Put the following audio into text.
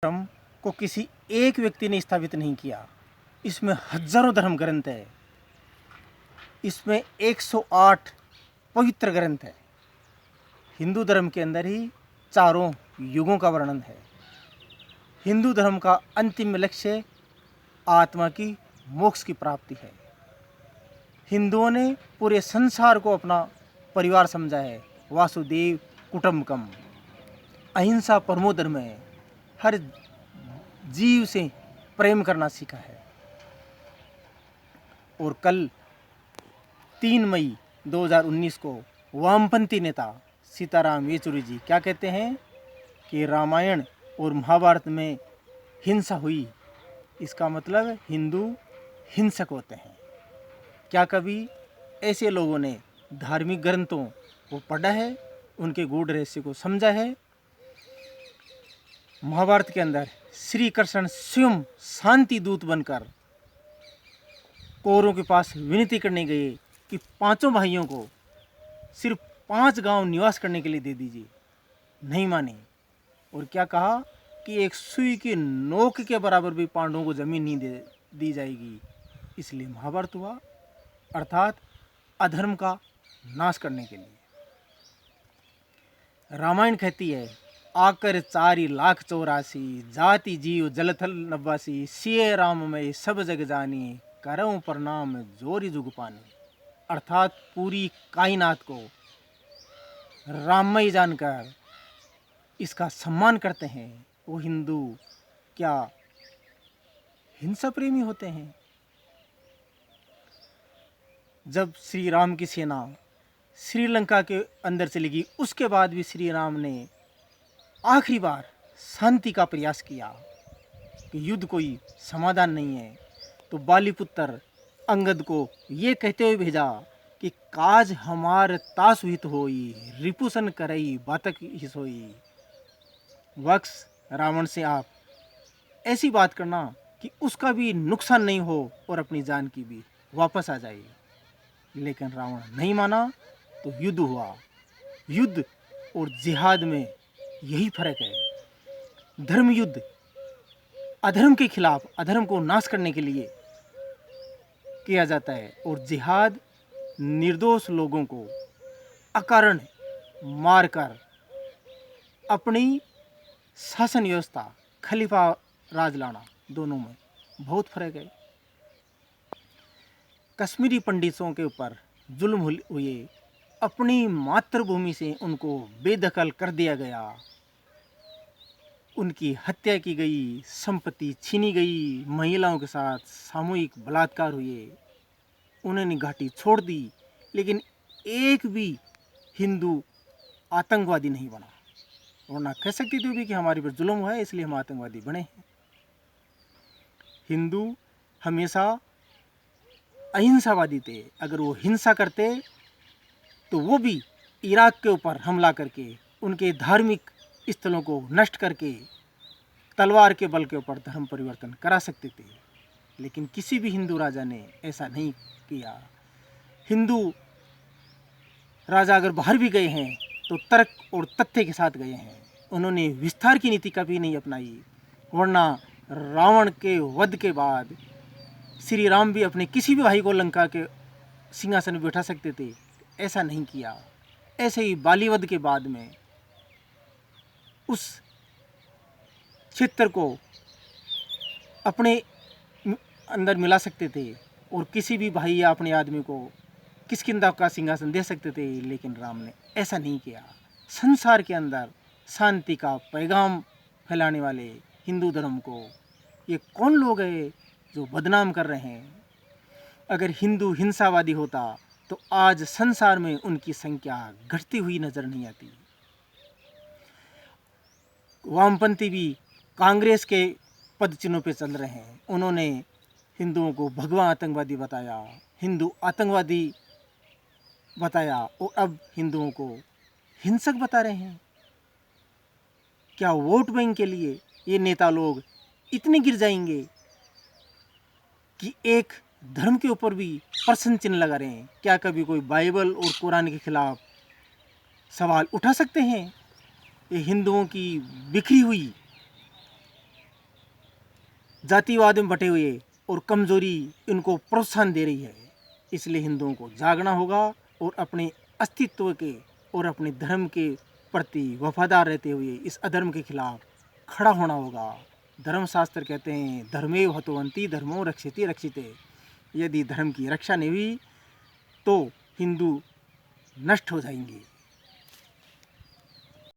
धर्म को किसी एक व्यक्ति ने स्थापित नहीं किया। इसमें हजारों धर्म ग्रंथ है। इसमें 108 पवित्र ग्रंथ है। हिंदू धर्म के अंदर ही चारों युगों का वर्णन है। हिंदू धर्म का अंतिम लक्ष्य आत्मा की मोक्ष की प्राप्ति है। हिंदुओं ने पूरे संसार को अपना परिवार समझा है। वासुदेव कुटुंबकम, अहिंसा परमो धर्म है। हर जीव से प्रेम करना सीखा है। और कल 3 मई 2019 को वामपंथी नेता सीताराम येचुरी जी क्या कहते हैं कि रामायण और महाभारत में हिंसा हुई, इसका मतलब हिंदू हिंसक होते हैं। क्या कभी ऐसे लोगों ने धार्मिक ग्रंथों को पढ़ा है, उनके गूढ़ रहस्य को समझा है? महाभारत के अंदर श्री कृष्ण स्वयं शांति दूत बनकर कौरवों के पास विनती करने गए कि 5 भाइयों को सिर्फ 5 गांव निवास करने के लिए दे दीजिए। नहीं माने। और क्या कहा कि एक सुई की नोक के बराबर भी पांडवों को जमीन नहीं दी जाएगी। इसलिए महाभारत हुआ, अर्थात अधर्म का नाश करने के लिए। रामायण कहती है आकर 4,84,000 जाति जीव जलथल नवासी, सिय राम में सब जग जानी, करऊं प्रणाम जोरी जुग पानी। अर्थात पूरी कायनात को राममय जानकर इसका सम्मान करते हैं वो हिंदू क्या हिंसा प्रेमी होते हैं? जब श्री राम की सेना श्रीलंका के अंदर चली गई, उसके बाद भी श्री राम ने आखिरी बार शांति का प्रयास किया कि युद्ध कोई समाधान नहीं है, तो बालीपुत्र अंगद को ये कहते हुए भेजा कि काज हमार तास हुई होई, रिपुसन करई बातक ही सोई। वक्स रावण से आप ऐसी बात करना कि उसका भी नुकसान नहीं हो और अपनी जान की भी वापस आ जाए। लेकिन रावण नहीं माना तो युद्ध हुआ। युद्ध और जिहाद में यही फर्क है। धर्म युद्ध अधर्म के खिलाफ, अधर्म को नाश करने के लिए किया जाता है, और जिहाद निर्दोष लोगों को अकारण मारकर अपनी शासन व्यवस्था, खलीफा राज लाना, दोनों में बहुत फर्क है। कश्मीरी पंडितों के ऊपर जुल्म हुए, अपनी मातृभूमि से उनको बेदखल कर दिया गया, उनकी हत्या की गई, संपत्ति छीनी गई, महिलाओं के साथ सामूहिक बलात्कार हुए, उन्होंने घाटी छोड़ दी। लेकिन एक भी हिंदू आतंकवादी नहीं बना, वरना कह सकती थी भी कि हमारे पर जुल्म हुआ है इसलिए हम आतंकवादी बने हैं। हिंदू हमेशा अहिंसावादी थे। अगर वो हिंसा करते तो वो भी इराक के ऊपर हमला करके उनके धार्मिक स्थलों को नष्ट करके तलवार के बल के ऊपर धर्म परिवर्तन करा सकते थे। लेकिन किसी भी हिंदू राजा ने ऐसा नहीं किया। हिंदू राजा अगर बाहर भी गए हैं तो तर्क और तथ्य के साथ गए हैं। उन्होंने विस्तार की नीति कभी नहीं अपनाई, वरना रावण के वध के बाद श्री राम भी अपने किसी भी भाई को लंका के सिंहासन में बैठा सकते थे, ऐसा नहीं किया। ऐसे ही बालीवध के बाद में उस क्षेत्र को अपने अंदर मिला सकते थे और किसी भी भाई या अपने आदमी को किष्किंधा का सिंहासन दे सकते थे, लेकिन राम ने ऐसा नहीं किया। संसार के अंदर शांति का पैगाम फैलाने वाले हिंदू धर्म को ये कौन लोग हैं जो बदनाम कर रहे हैं? अगर हिंदू हिंसावादी होता तो आज संसार में उनकी संख्या घटती हुई नजर नहीं आती। वामपंथी भी कांग्रेस के पद चिन्हों पे चल रहे हैं। उन्होंने हिंदुओं को भगवा आतंकवादी बताया, हिंदू आतंकवादी बताया, और अब हिंदुओं को हिंसक बता रहे हैं। क्या वोट बैंक के लिए ये नेता लोग इतने गिर जाएंगे कि एक धर्म के ऊपर भी प्रश्न चिन्ह लगा रहे हैं? क्या कभी कोई बाइबल और कुरान के खिलाफ सवाल उठा सकते हैं? ये हिंदुओं की बिखरी हुई जातिवाद में बटे हुए और कमज़ोरी इनको प्रोत्साहन दे रही है। इसलिए हिंदुओं को जागना होगा और अपने अस्तित्व के और अपने धर्म के प्रति वफादार रहते हुए इस अधर्म के खिलाफ खड़ा होना होगा। धर्मशास्त्र कहते हैं धर्मेव हतोवंती धर्मो रक्षति रक्षिते। यदि धर्म की रक्षा नहीं हुई तो हिंदू नष्ट हो जाएंगे।